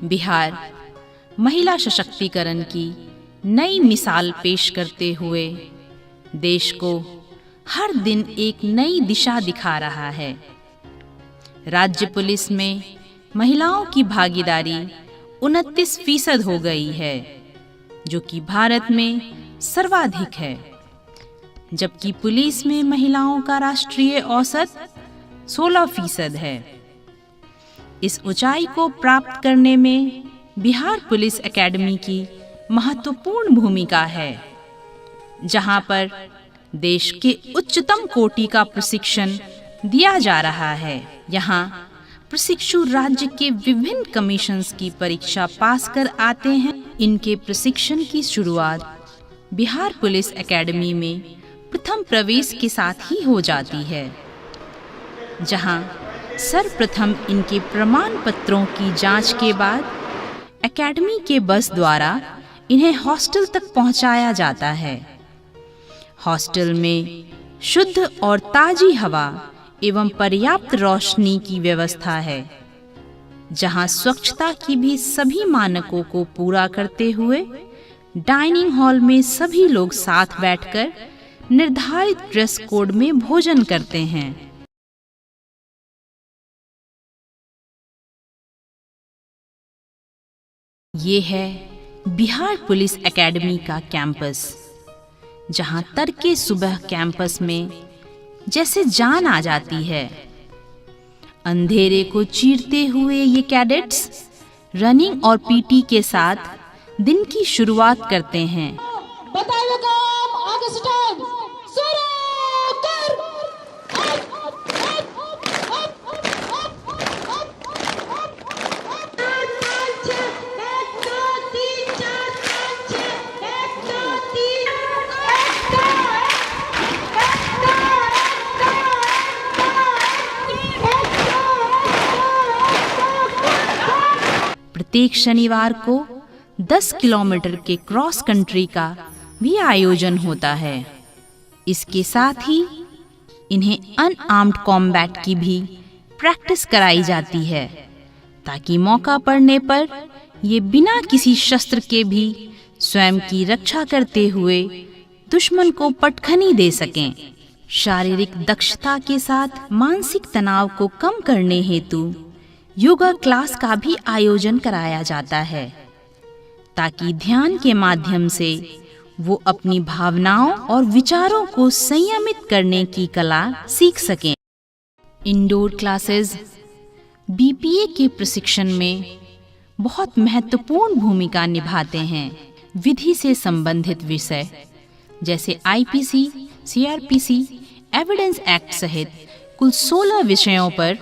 बिहार महिला सशक्तिकरण की नई मिसाल पेश करते हुए देश को हर दिन एक नई दिशा दिखा रहा है। राज्य पुलिस में महिलाओं की भागीदारी 29% हो गई है, जो कि भारत में सर्वाधिक है, जबकि पुलिस में महिलाओं का राष्ट्रीय औसत 16% है। इस ऊंचाई को प्राप्त करने में बिहार पुलिस एकेडमी की महत्वपूर्ण भूमिका है, जहां पर देश के उच्चतम कोटि का प्रशिक्षण दिया जा रहा है। यहाँ प्रशिक्षु राज्य के विभिन्न कमीशंस की परीक्षा पास कर आते हैं। इनके प्रशिक्षण की शुरुआत बिहार पुलिस एकेडमी में प्रथम प्रवेश के साथ ही हो जाती है, जहां सर्वप्रथम इनके प्रमाण पत्रों की जांच के बाद एकेडमी के बस द्वारा इन्हें हॉस्टल तक पहुंचाया जाता है। हॉस्टल में शुद्ध और ताजी हवा एवं पर्याप्त रोशनी की व्यवस्था है, जहां स्वच्छता की भी सभी मानकों को पूरा करते हुए डाइनिंग हॉल में सभी लोग साथ बैठकर निर्धारित ड्रेस कोड में भोजन करते हैं। ये है बिहार पुलिस एकेडमी का कैंपस, जहां तड़के सुबह कैंपस में जैसे जान आ जाती है। अंधेरे को चीरते हुए ये कैडेट्स रनिंग और पीटी के साथ दिन की शुरुआत करते हैं। बताइए काम आगे स्टार्ट शुरू कर। प्रत्येक शनिवार को 10 किलोमीटर के क्रॉस कंट्री का भी आयोजन होता है। इसके साथ ही इन्हें अनआर्म्ड कॉम्बैट की भी प्रैक्टिस कराई जाती है, ताकि मौका पड़ने पर ये बिना किसी शस्त्र के भी स्वयं की रक्षा करते हुए दुश्मन को पटखनी दे सकें। शारीरिक दक्षता के साथ मानसिक तनाव को कम करने हेतु योगा क्लास का भी आयोजन कराया जाता है, ताकि ध्यान के माध्यम से वो अपनी भावनाओं और विचारों को संयमित करने की कला सीख सकें। इंडोर क्लासेस बीपीए के प्रशिक्षण में बहुत महत्वपूर्ण भूमिका निभाते हैं। विधि से संबंधित विषय जैसे आईपीसी, सीआरपीसी, एविडेंस एक्ट सहित कुल 16 विषयों पर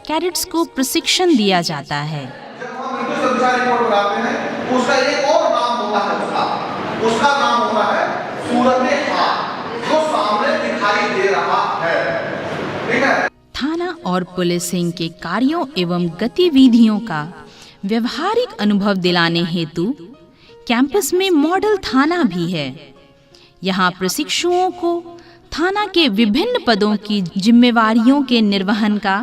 कैडेट्स को प्रशिक्षण दिया जाता है। जब हम समीक्षा रिपोर्ट बनाते हैं, उसका एक और नाम होता है, उसका नाम होता है सूरत-ए-हाल, जो सामने दिखाई दे रहा है। ठीक है? थाना और पुलिसिंग के कार्यों एवं गतिविधियों का व्यवहारिक अनुभव दिलाने हेतु कैंपस में मॉडल थाना भी है। यहाँ प्रशिक्षुओं को थाना के विभिन्न पदों की जिम्मेवारियों के निर्वहन का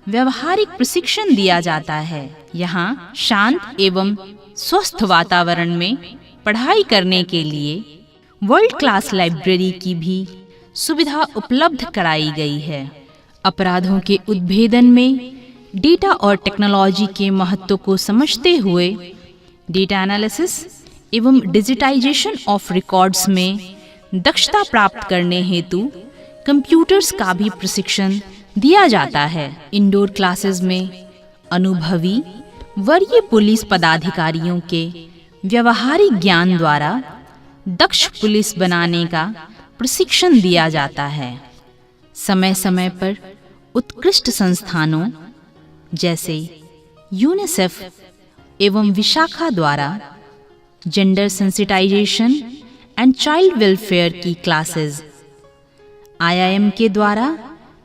व्यवहारिक प्रशिक्षण दिया जाता है। यहाँ शांत एवं स्वस्थ वातावरण में पढ़ाई करने के लिए वर्ल्ड क्लास लाइब्रेरी की भी सुविधा उपलब्ध कराई गई है। अपराधों के उद्भेदन में डेटा और टेक्नोलॉजी के महत्व को समझते हुए डेटा एनालिसिस एवं डिजिटाइजेशन ऑफ रिकॉर्ड्स में दक्षता प्राप्त करने हेतु कंप्यूटर्स का भी प्रशिक्षण दिया जाता है। इंडोर क्लासेस में अनुभवी वरीय पुलिस पदाधिकारियों के व्यवहारिक ज्ञान द्वारा दक्ष पुलिस बनाने का प्रशिक्षण दिया जाता है। समय समय पर उत्कृष्ट संस्थानों जैसे यूनिसेफ एवं विशाखा द्वारा gender sensitization and child welfare की क्लासेस, आईआईएम के द्वारा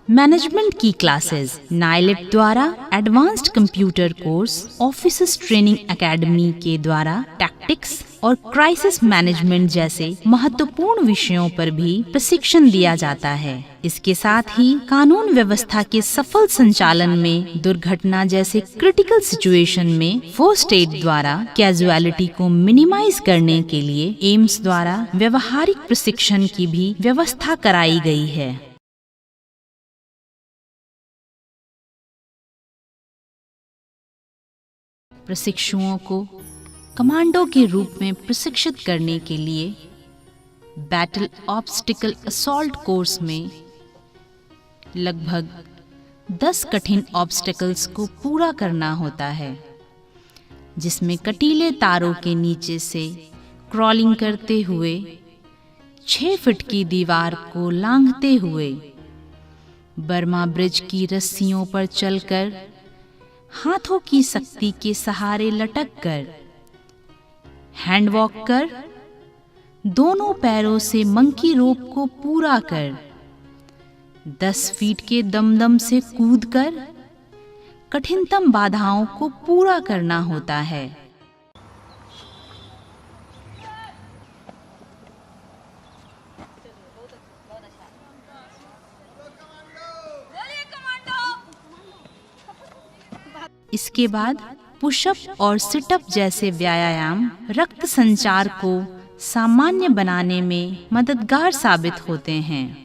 मैनेजमेंट की क्लासेस, नाइलेट द्वारा advanced computer course, officers training academy के द्वारा टैक्टिक्स और क्राइसिस मैनेजमेंट जैसे महत्वपूर्ण विषयों पर भी प्रशिक्षण दिया जाता है। इसके साथ ही कानून व्यवस्था के सफल संचालन में दुर्घटना जैसे क्रिटिकल सिचुएशन में फर्स्ट एड द्वारा कैजुअलिटी को मिनिमाइज करने के लिए एम्स द्वारा व्यवहारिक प्रशिक्षण की भी व्यवस्था कराई गई है। प्रशिक्षुओं को कमांडो के रूप में प्रशिक्षित करने के लिए बैटल ऑब्स्टिकल असॉल्ट कोर्स में लगभग 10 कठिन ऑब्स्टिकल्स को पूरा करना होता है, जिसमें कटीले तारों के नीचे से क्रॉलिंग करते हुए 6 फीट की दीवार को लांघते हुए, बर्मा ब्रिज की रस्सियों पर चलकर, हाथों की शक्ति के सहारे लटक कर, हैंड वॉक कर, दोनों पैरों से मंकी रोप को पूरा कर, 10 फीट के दमदम से कूदकर कठिनतम बाधाओं को पूरा करना होता है। इसके बाद पुशअप और सिटअप जैसे व्यायाम रक्त संचार को सामान्य बनाने में मददगार साबित होते हैं।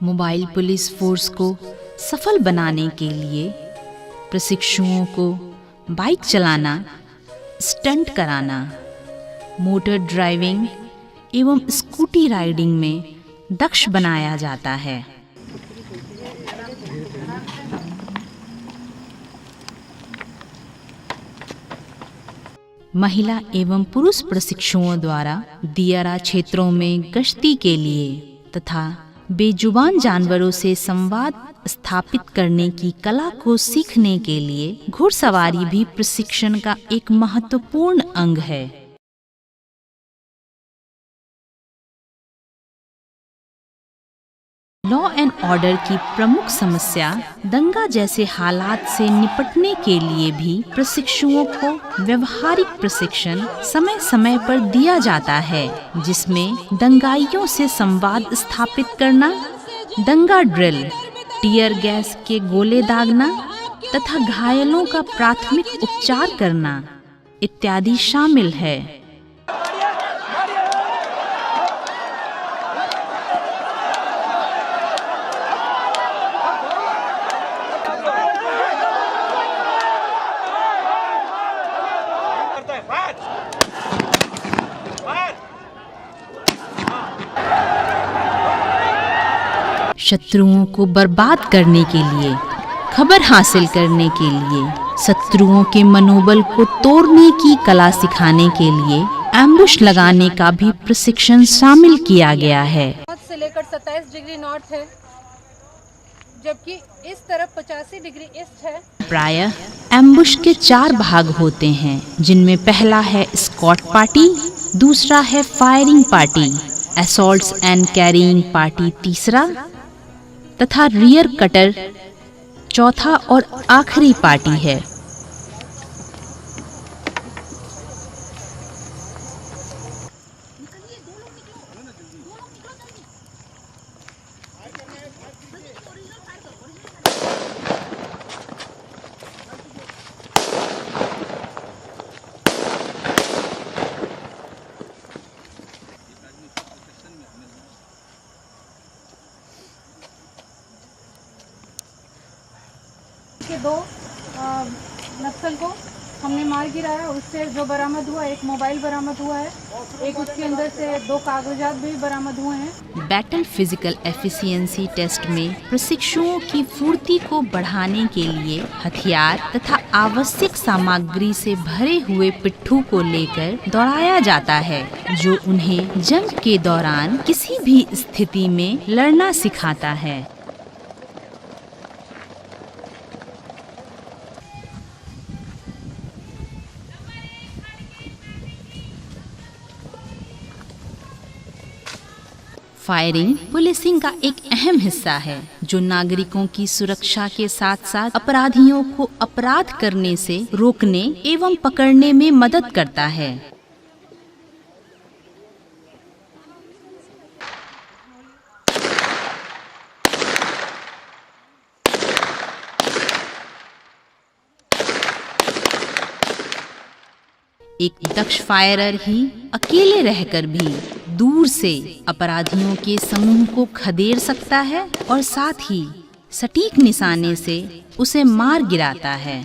मोबाइल पुलिस फोर्स को सफल बनाने के लिए प्रशिक्षुओं को बाइक चलाना, स्टंट कराना, मोटर ड्राइविंग एवं स्कूटी राइडिंग में दक्ष बनाया जाता है। महिला एवं पुरुष प्रशिक्षुओं द्वारा दियारा क्षेत्रों में गश्ती के लिए तथा बेजुबान जानवरों से संवाद स्थापित करने की कला को सीखने के लिए घुड़सवारी भी प्रशिक्षण का एक महत्वपूर्ण अंग है। लॉ एंड ऑर्डर की प्रमुख समस्या दंगा जैसे हालात से निपटने के लिए भी प्रशिक्षुओं को व्यवहारिक प्रशिक्षण समय समय पर दिया जाता है, जिसमें दंगाइयों से संवाद स्थापित करना, दंगा ड्रिल, टीयर गैस के गोले दागना तथा घायलों का प्राथमिक उपचार करना इत्यादि शामिल है। शत्रुओं को बर्बाद करने के लिए, खबर हासिल करने के लिए, शत्रुओं के मनोबल को तोड़ने की कला सिखाने के लिए एम्बुश लगाने का भी प्रशिक्षण शामिल किया गया है। से लेकर 27 डिग्री नॉर्थ है, जबकि इस तरफ 85 डिग्री ईस्ट है। प्रायः एम्बुश के 4 भाग होते हैं, जिनमें पहला है स्कॉट पार्टी, दूसरा है firing party, assaults and carrying party तीसरा तथा रियर कटर चौथा और आखिरी पार्टी है। के 2 नक्सल को हमने मार गिराया। उससे जो बरामद हुआ, एक मोबाइल बरामद हुआ है, एक उसके अंदर से 2 कागजात भी बरामद हुए हैं। बैटल फिजिकल एफिशिएंसी टेस्ट में प्रशिक्षुओं की फुर्ती को बढ़ाने के लिए हथियार तथा आवश्यक सामग्री से भरे हुए पिट्ठू को लेकर दौड़ाया जाता है, जो उन्हें जंग के दौरान किसी भी स्थिति में लड़ना सिखाता है। फायरिंग पुलिसिंग का एक अहम हिस्सा है जो नागरिकों की सुरक्षा के साथ साथ अपराधियों को अपराध करने से रोकने एवं पकड़ने में मदद करता है। एक दक्ष फायरर ही अकेले रहकर भी दूर से अपराधियों के समूह को खदेड़ सकता है और साथ ही सटीक निशाने से उसे मार गिराता है।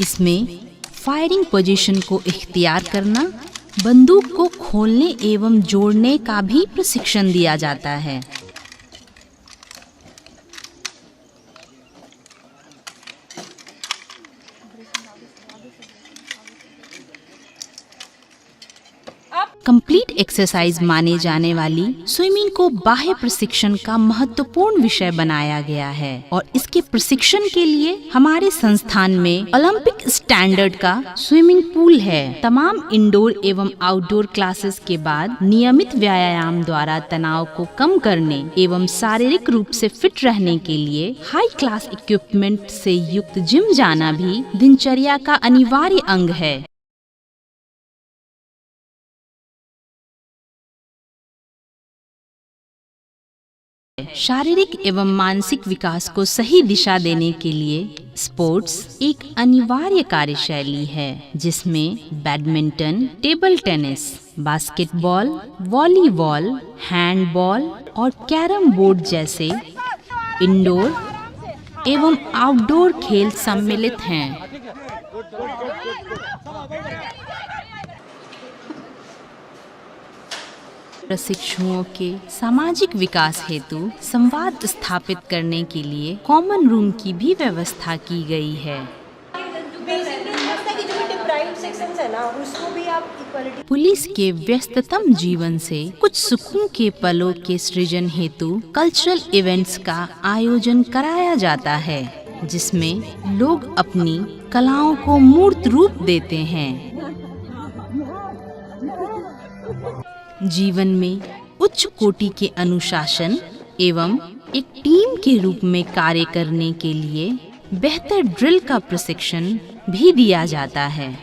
इसमें फायरिंग पोजीशन को इख्तियार करना, बंदूक को खोलने एवं जोड़ने का भी प्रशिक्षण दिया जाता है। कंप्लीट एक्सरसाइज माने जाने वाली स्विमिंग को बाह्य प्रशिक्षण का महत्वपूर्ण विषय बनाया गया है और इसके प्रशिक्षण के लिए हमारे संस्थान में ओलंपिक स्टैंडर्ड का स्विमिंग पूल है। तमाम इंडोर एवं आउटडोर क्लासेस के बाद नियमित व्यायाम द्वारा तनाव को कम करने एवं शारीरिक रूप से फिट रहने के लिए हाई क्लास इक्विपमेंट से युक्त जिम जाना भी दिनचर्या का अनिवार्य अंग है। शारीरिक एवं मानसिक विकास को सही दिशा देने के लिए स्पोर्ट्स एक अनिवार्य कार्यशैली है जिसमें badminton, table tennis, basketball, volleyball, handball और कैरम बोर्ड जैसे इंडोर एवं आउटडोर खेल सम्मिलित हैं। प्रशिक्षुओं के सामाजिक विकास हेतु संवाद स्थापित करने के लिए कॉमन रूम की भी व्यवस्था की गई है। पुलिस के व्यस्ततम जीवन से कुछ सुकून के पलों के सृजन हेतु कल्चरल इवेंट्स का आयोजन कराया जाता है जिसमें लोग अपनी कलाओं को मूर्त रूप देते हैं। जीवन में उच्च कोटि के अनुशासन एवं एक टीम के रूप में कार्य करने के लिए बेहतर ड्रिल का प्रशिक्षण भी दिया जाता है।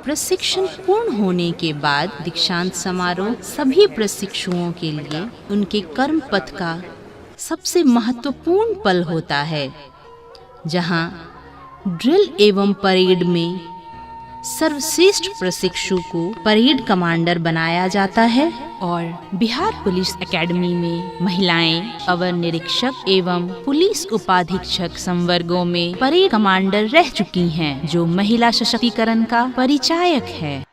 प्रशिक्षण पूर्ण होने के बाद दीक्षांत समारोह सभी प्रशिक्षुओं के लिए उनके कर्म पथ का सबसे महत्वपूर्ण पल होता है, जहां ड्रिल एवं परेड में सर्वश्रेष्ठ प्रशिक्षु को परेड कमांडर बनाया जाता है और बिहार पुलिस एकेडमी में महिलाएं अवर निरीक्षक एवं पुलिस उपाधीक्षक संवर्गों में परेड कमांडर रह चुकी हैं, जो महिला सशक्तिकरण का परिचायक है।